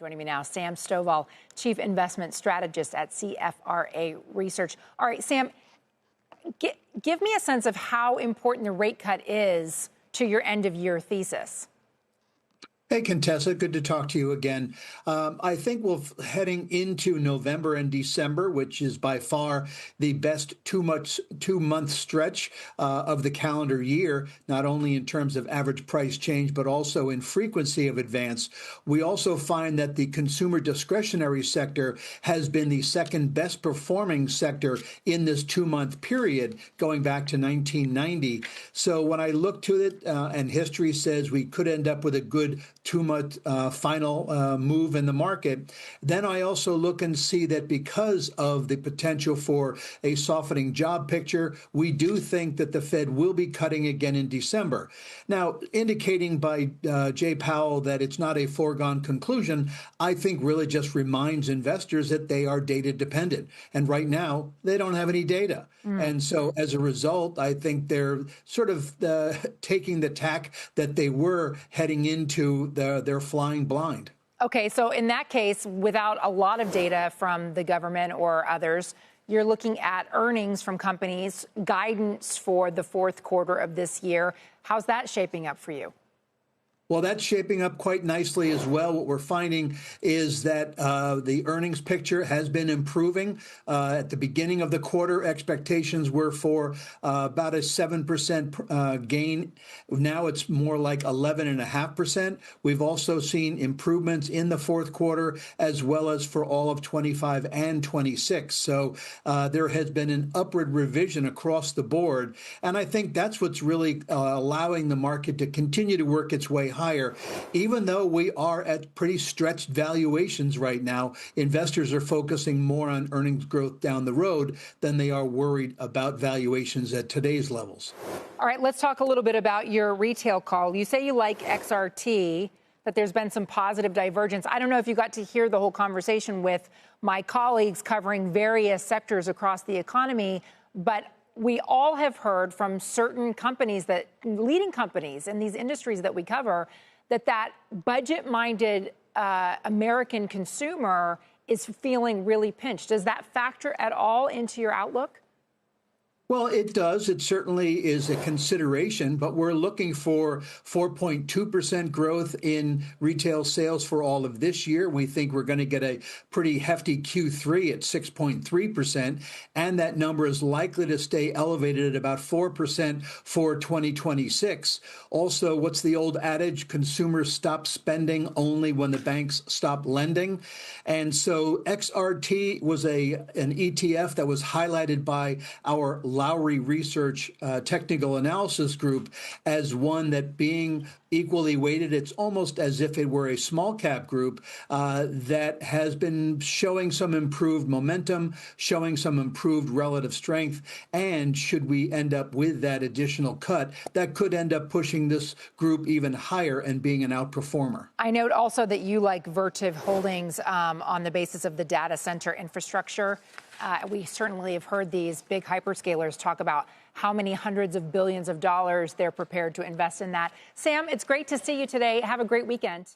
Joining me now, Sam Stovall, Chief Investment Strategist at CFRA Research. All right, Sam, give me a sense of how important the rate cut is to your end-of-year thesis. Hey, Contessa, good to talk to you again. I think we're heading into November and December, which is by far the best two-month stretch of the calendar year, not only in terms of average price change, but also in frequency of advance. We also find that the consumer discretionary sector has been the second best performing sector in this two-month period, going back to 1990. So when I look to it, and history says we could end up with a good two-month final move in the market, then I also look and see that because of the potential for a softening job picture, we do think that the Fed will be cutting again in December. Now, indicating by Jay Powell that it's not a foregone conclusion, I think really just reminds investors that they are data dependent. And right now, they don't have any data. And so as a result, I think they're sort of taking the tack that they were heading into their flying blind. Okay, so in that case, without a lot of data from the government or others, you're looking at earnings from companies, guidance for the fourth quarter of this year. How's that shaping up for you? Well, that's shaping up quite nicely as well. What we're finding is that the earnings picture has been improving. At the beginning of the quarter, expectations were for about a 7% gain. Now it's more like 11.5%. We've also seen improvements in the fourth quarter as well as for all of 25 and 26. So there has been an upward revision across the board. And I think that's what's really allowing the market to continue to work its way higher. Even though we are at pretty stretched valuations right now, investors are focusing more on earnings growth down the road than they are worried about valuations at today's levels. All right, let's talk a little bit about your retail call. You say you like XRT, that there's been some positive divergence. I don't know if you got to hear the whole conversation with my colleagues covering various sectors across the economy, but we all have heard from certain companies, that leading companies in these industries that we cover, that budget-minded American consumer is feeling really pinched. Does that factor at all into your outlook? Well, it does. It certainly is a consideration, but we're looking for 4.2% growth in retail sales for all of this year. We think we're going to get a pretty hefty Q3 at 6.3%, and that number is likely to stay elevated at about 4% for 2026. Also, what's the old adage? Consumers stop spending only when the banks stop lending. And so XRT was an ETF that was highlighted by our Lowry Research technical analysis group as one that, being equally weighted, it's almost as if it were a small cap group that has been showing some improved momentum, showing some improved relative strength. And should we end up with that additional cut, that could end up pushing this group even higher and being an outperformer. I note also that you like Vertiv Holdings on the basis of the data center infrastructure. We certainly have heard these big hyperscalers talk about how many hundreds of billions of dollars they're prepared to invest in that. Sam, it's great to see you today. Have a great weekend.